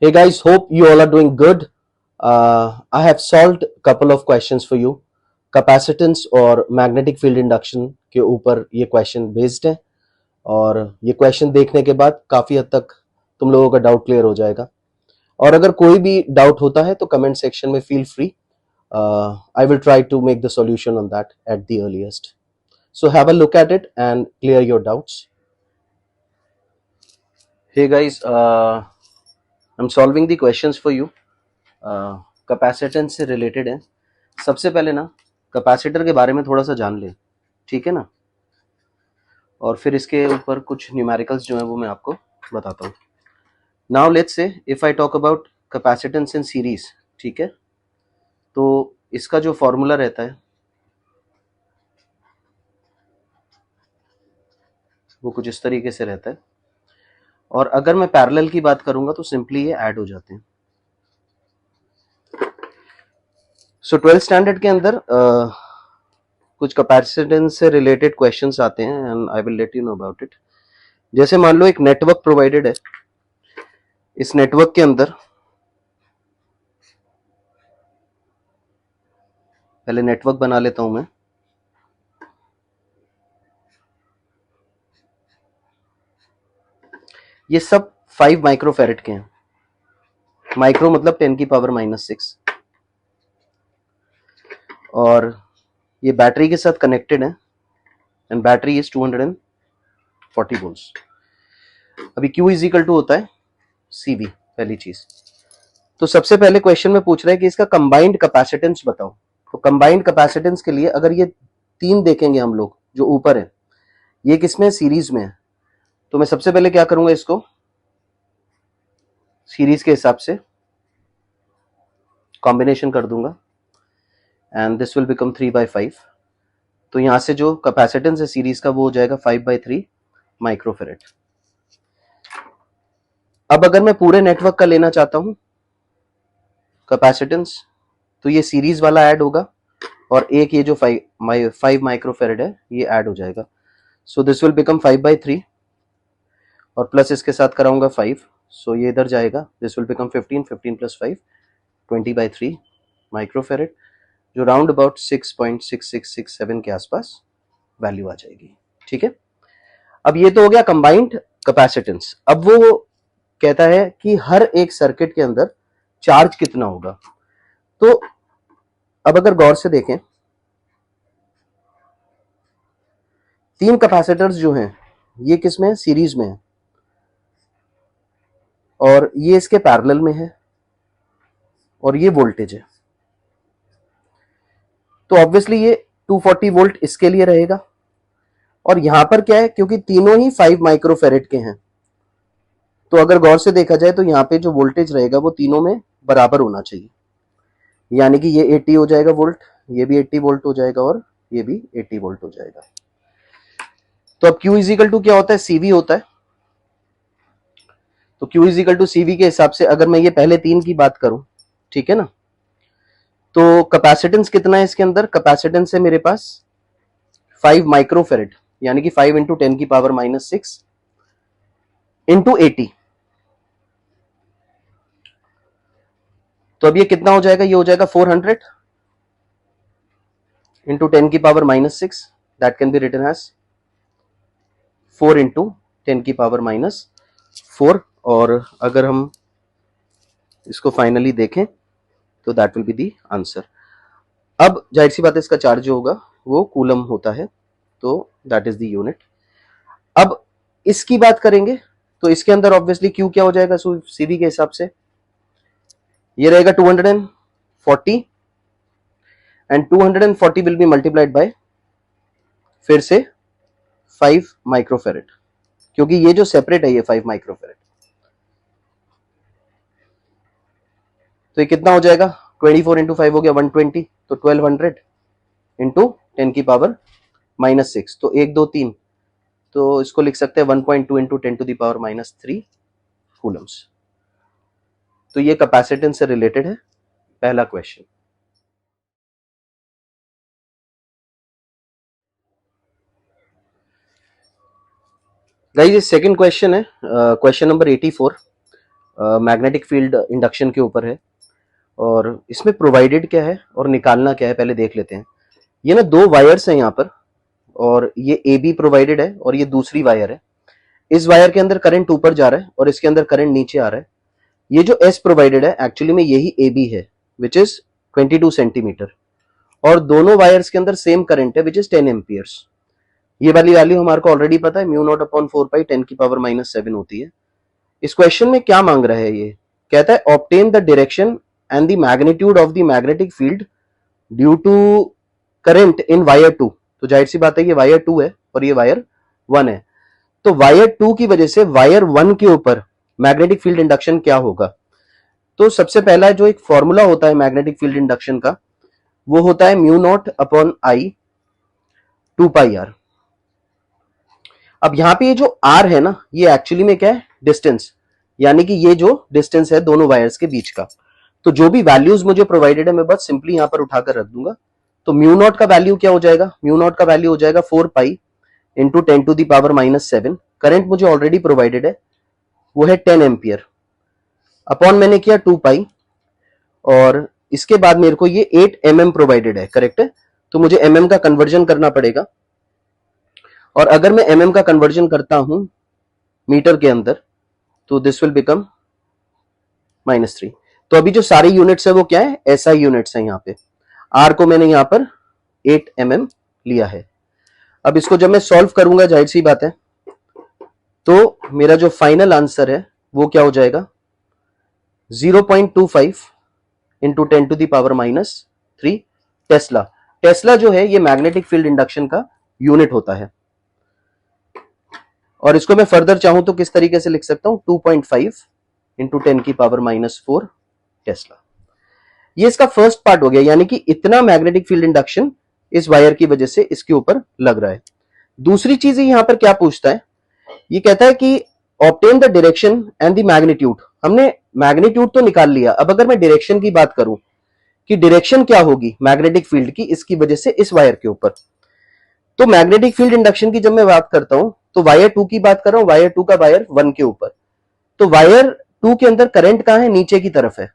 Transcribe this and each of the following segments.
Hey guys, hope you all are doing good. I have solved a couple of questions for you. Capacitance और magnetic field induction के ऊपर ये question based है और ये question देखने के बाद काफ़ी हद तक तुम लोगों का डाउट क्लियर हो जाएगा। और अगर कोई भी डाउट होता है तो कमेंट सेक्शन में feel free. I will try to make the solution on that at the earliest. So have a look at it and clear your doubts. Hey guys, I'm solving the questions for you. Capacitance से related है। सबसे पहले ना capacitor के बारे में थोड़ा सा जान ले, ठीक है ना, और फिर इसके ऊपर कुछ न्यूमेरिकल्स जो है वो मैं आपको बताता हूँ। Now let's say if I talk about capacitance in series, ठीक है, तो इसका जो फॉर्मूला रहता है वो कुछ इस तरीके से रहता है, और अगर मैं पैरेलल की बात करूंगा तो सिंपली ये ऐड हो जाते हैं। सो 12th स्टैंडर्ड के अंदर कुछ कैपेसिटेंस से रिलेटेड क्वेश्चंस आते हैं and I will let you know about it. जैसे मान लो एक नेटवर्क प्रोवाइडेड है, इस नेटवर्क के अंदर पहले नेटवर्क बना लेता हूं मैं। ये सब 5 माइक्रोफेरेड के हैं। माइक्रो मतलब 10 की पावर -6, और ये बैटरी के साथ कनेक्टेड है एंड बैटरी इज 240 वोल्ट्स। अभी Q इज इक्वल टू होता है CV, पहली चीज। तो सबसे पहले क्वेश्चन में पूछ रहा है कि इसका कंबाइंड कैपेसिटेंस बताओ। तो कंबाइंड कैपेसिटेंस के लिए अगर ये तीन देखेंगे हम लोग जो ऊपर है, ये किसमें सीरीज में है, तो मैं सबसे पहले क्या करूंगा, इसको सीरीज के हिसाब से कॉम्बिनेशन कर दूंगा एंड दिस विल बिकम 3/5। तो यहां से जो कैपेसिटेंस है सीरीज का वो हो जाएगा 5/3 माइक्रोफेरेड। अब अगर मैं पूरे नेटवर्क का लेना चाहता हूं कैपेसिटेंस, तो ये सीरीज वाला ऐड होगा और एक ये जो 5 माइक्रोफेरेड है ये ऐड हो जाएगा। सो दिस विल बिकम 5/3 और प्लस इसके साथ कराऊंगा 5, सो ये इधर जाएगा। दिस विल बिकम 15, 15 + 5 20/3 माइक्रोफेरेड, जो राउंड अबाउट 6.6667 के आसपास वैल्यू आ जाएगी, ठीक है। अब ये तो हो गया कंबाइंड कैपेसिटेंस। अब वो कहता है कि हर एक सर्किट के अंदर चार्ज कितना होगा। तो अब अगर गौर से देखें, तीन कैपेसिटर्स जो हैं ये किसमें है, सीरीज में है, और ये इसके पैरेलल में है, और ये वोल्टेज है। तो ऑब्वियसली ये 240 वोल्ट इसके लिए रहेगा, और यहां पर क्या है, क्योंकि तीनों ही 5 माइक्रोफेरेड के हैं, तो अगर गौर से देखा जाए तो यहाँ पे जो वोल्टेज रहेगा वो तीनों में बराबर होना चाहिए। यानी कि ये 80 हो जाएगा वोल्ट, ये भी 80 वोल्ट हो जाएगा, और ये भी 80 वोल्ट हो जाएगा। तो अब Q इज इक्वल टू क्या होता है, CV होता है। तो Q is equal to CV के हिसाब से अगर मैं ये पहले तीन की बात करूं, ठीक है ना, तो कैपेसिटेंस कितना है इसके अंदर, कैपेसिटेंस है मेरे पास 5 माइक्रोफेरेड, यानी कि 5 × 10 की पावर -6 × 80। तो अब ये कितना हो जाएगा, ये हो जाएगा 400 × 10 की power -6, that can be written as 4 × 10 की पावर -4। और अगर हम इसको फाइनली देखें तो that will be the answer. अब जाहिर सी बात है इसका चार्ज जो होगा वो कूलम होता है, तो दैट इज द यूनिट। अब इसकी बात करेंगे तो इसके अंदर ऑब्वियसली क्यू क्या हो जाएगा सीवी के हिसाब से, ये रहेगा 240 and 240 will be multiplied by फिर से 5 माइक्रोफेरेड, क्योंकि ये जो सेपरेट है ये 5 माइक्रोफेरेड। तो ये कितना हो जाएगा, 24 × 5 हो गया 120, तो 1200 × 10 की पावर -6, तो 1 2 3, तो इसको लिख सकते हैं 1.2 × 10 टू द पावर -3 कूलम्स। तो ये कैपेसिटेंस से रिलेटेड है पहला क्वेश्चन। गाइस ये सेकंड क्वेश्चन है, question number 84। Magnetic field induction के ऊपर है और इसमें प्रोवाइडेड क्या है और निकालना क्या है पहले देख लेते हैं। ये ना दो वायर्स हैं यहाँ पर और ये ए बी प्रोवाइडेड है और ये दूसरी वायर है। इस वायर के अंदर करंट ऊपर जा रहा है और इसके अंदर करंट नीचे आ रहा है। ये जो एस प्रोवाइडेड है एक्चुअली में यही ए बी है विच इज 22 सेंटीमीटर और दोनों वायर्स के अंदर सेम करंट है विच इज 10 एम्पियर्स। ये वाली वैल्यू हमारे को ऑलरेडी पता है, म्यू नॉट अपॉन 4 पाई 10 की पावर -7 होती है। इस क्वेश्चन में क्या मांग रहा है, ये कहता है obtain the direction and the magnitude of the magnetic field due to current in wire 2। तो जाहिर सी बात है ये वायर 2 है और ये वायर 1 है, तो वायर 2 की वजह से वायर 1 के ऊपर मैग्नेटिक फील्ड इंडक्शन क्या होगा। तो सबसे पहला जो एक फॉर्मूला होता है मैग्नेटिक फील्ड इंडक्शन का वो होता है mu naught upon I 2 pi R. अब यहां पे ये जो आर है ना ये एक्चुअली में क्या है, डिस्टेंस, यानी कि ये जो डिस्टेंस है दोनों वायर्स के बीच का। तो जो भी वैल्यूज मुझे प्रोवाइडेड है मैं बस सिंपली यहां पर उठाकर रख दूंगा। तो म्यू नॉट का वैल्यू क्या हो जाएगा, म्यू नॉट का वैल्यू हो जाएगा 4 pi into 10 to the power -7। Current मुझे ऑलरेडी प्रोवाइडेड है वो है 10 एम्पियर अपॉन मैंने किया 2 पाई और इसके बाद मेरे को ये 8 mm प्रोवाइडेड है, करेक्ट है। तो मुझे mm का कन्वर्जन करना पड़ेगा और अगर मैं mm का कन्वर्जन करता हूं मीटर के अंदर तो दिस विल बिकम -3। तो अभी जो सारी यूनिट्स है वो क्या है, एसआई यूनिट्स है। यहाँ पे आर को मैंने यहाँ पर 8 mm लिया है। अब इसको जब मैं सॉल्व करूंगा जाहिर सी बात है तो मेरा जो फाइनल आंसर है वो क्या हो जाएगा 0.25 into 10 to the power -3 tesla. Tesla जो है ये मैग्नेटिक फील्ड इंडक्शन का यूनिट होता है और इसको मैं फर्दर चाहूं तो किस तरीके से लिख सकता हूं 2.5 इंटू 10 की पावर -4 टेस्ला। ये इसका फर्स्ट पार्ट हो गया, यानी कि इतना मैग्नेटिक फील्ड इंडक्शन इस वायर की वजह से इसके ऊपर लग रहा है। दूसरी चीज यहां पर क्या पूछता है, ये कहता है कि obtain the direction and the magnitude. हमने मैग्नीट्यूड तो निकाल लिया, अब अगर मैं डायरेक्शन की बात करूं कि डायरेक्शन क्या होगी मैग्नेटिक फील्ड की इसकी वजह से इस वायर के ऊपर, तो मैग्नेटिक फील्ड इंडक्शन की जब मैं बात करता हूं तो वायर 2 की बात कर रहा हूं, वायर 2 का वायर 1 के ऊपर। तो वायर 2 के अंदर करंट कहां है, नीचे की तरफ है।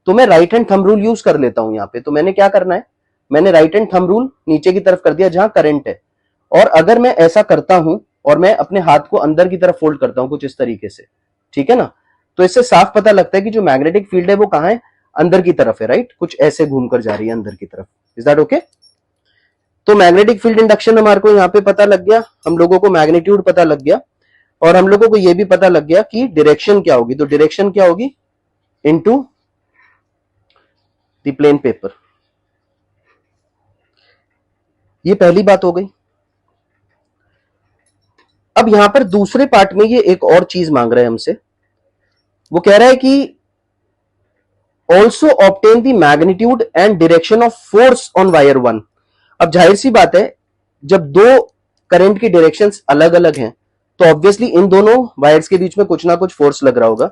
तो मैं right hand thumb rule use कर लेता हूं यहां पे। तो मैंने क्या करना है, मैंने राइट हैंड थंब रूल नीचे की तरफ कर दिया जहां करंट है। और अगर मैं ऐसा करता हूं और मैं अपने हाथ को अंदर की तरफ फोल्ड करता हूं कुछ इस तरीके से, ठीक है ना, तो इससे साफ पता लगता है कि जो मैग्नेटिक फील्ड है वो कहां है, अंदर की तरफ है, राइट, कुछ ऐसे घूमकर जा रही है अंदर की तरफ। Is that okay? तो मैग्नेटिक फील्ड इंडक्शन हमारे को यहाँ पे पता लग गया, हम लोगों को मैग्नीट्यूड पता लग गया और हम लोगों को यह भी पता लग गया कि डायरेक्शन क्या होगी। तो डायरेक्शन क्या होगी, इनटू द प्लेन पेपर। ये पहली बात हो गई। अब यहां पर दूसरे पार्ट में ये एक और चीज मांग रहा है हमसे, वो कह रहा है कि also obtain the magnitude and direction of force on wire 1। अब जाहिर सी बात है जब दो करंट की डायरेक्शंस अलग अलग हैं तो ऑब्वियसली इन दोनों वायर्स के बीच में कुछ ना कुछ फोर्स लग रहा होगा।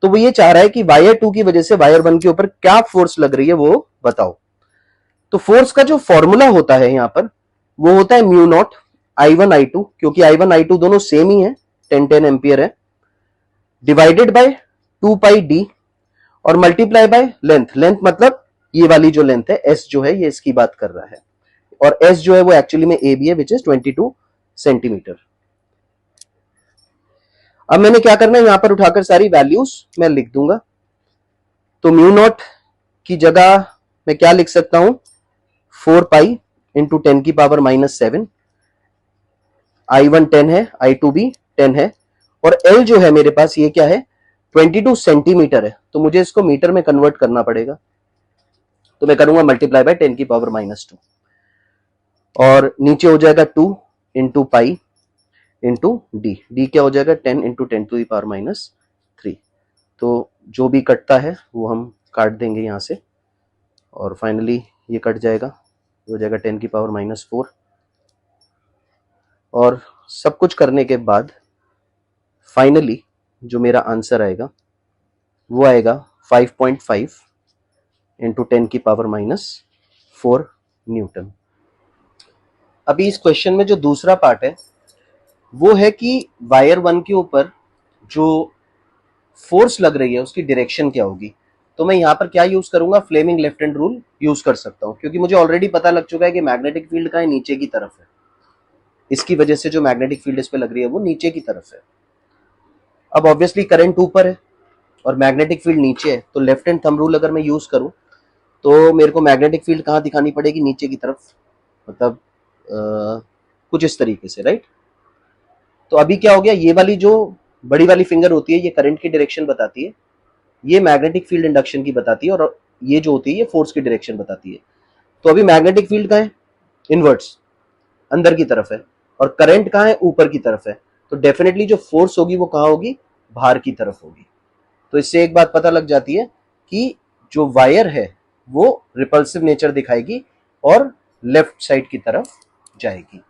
तो वो ये चाह रहा है कि वायर 2 की वजह से वायर 1 के ऊपर क्या फोर्स लग रही है वो बताओ। तो फोर्स का जो फॉर्मूला होता है यहां पर वो होता है म्यू नॉट I1 I2, क्योंकि I1 I2 दोनों सेम ही है, 10 एम्पियर है, डिवाइडेड बाय 2 पाई डी और मल्टीप्लाई बाय लेंथ। लेंथ मतलब ये वाली जो लेंथ है S जो है ये इसकी बात कर रहा है और S जो है वो एक्चुअली में AB है विच इज 22 सेंटीमीटर। अब मैंने क्या करना है, यहां पर उठाकर सारी वैल्यूज मैं लिख दूंगा। तो म्यू नॉट की जगह मैं क्या लिख सकता हूं 4 पाई इंटू 10 की पावर -7। I1 10 है, I2 भी 10 है और L जो है मेरे पास ये क्या है 22 सेंटीमीटर है। तो मुझे इसको मीटर में कन्वर्ट करना पड़ेगा। तो मैं करूंगा मल्टीप्लाई बाय 10 की पावर -2 और नीचे हो जाएगा 2 into pi into D. D क्या हो जाएगा 10 इंटू 10 टू द पावर -3। तो जो भी कटता है वो हम काट देंगे यहां से और फाइनली ये कट जाएगा, हो जाएगा 10 की पावर -4 और सब कुछ करने के बाद फाइनली जो मेरा आंसर आएगा वो आएगा 5.5 इंटू 10 की पावर -4 न्यूटन। अभी इस क्वेश्चन में जो दूसरा पार्ट है वो है कि वायर 1 के ऊपर जो फोर्स लग रही है उसकी डायरेक्शन क्या होगी। तो मैं यहाँ पर क्या यूज करूंगा, Fleming left hand rule use कर सकता हूँ, क्योंकि मुझे ऑलरेडी पता लग चुका है कि मैग्नेटिक फील्ड का है नीचे की तरफ है, इसकी वजह से जो मैग्नेटिक फील्ड इस पे लग रही है वो नीचे की तरफ है। अब ऑब्वियसली करंट ऊपर है और मैग्नेटिक फील्ड नीचे है, तो लेफ्ट हैंड थंब रूल अगर मैं यूज करूं तो मेरे को मैग्नेटिक फील्ड कहाँ दिखानी पड़ेगी, नीचे की तरफ, मतलब कुछ इस तरीके से, राइट। तो अभी क्या हो गया, ये वाली जो बड़ी वाली फिंगर होती है ये करंट की डायरेक्शन बताती है, ये मैग्नेटिक फील्ड इंडक्शन की बताती है, और ये जो होती है ये फोर्स की डायरेक्शन बताती है। तो अभी मैग्नेटिक फील्ड कहाँ है, इनवर्ट्स अंदर की तरफ है, और करंट कहाँ है, ऊपर की तरफ है। तो डेफिनेटली जो फोर्स होगी वो कहाँ होगी, बाहर की तरफ होगी। तो इससे एक बात पता लग जाती है कि जो वायर है वो रिपल्सिव नेचर दिखाएगी और लेफ्ट साइड की तरफ जाएगी।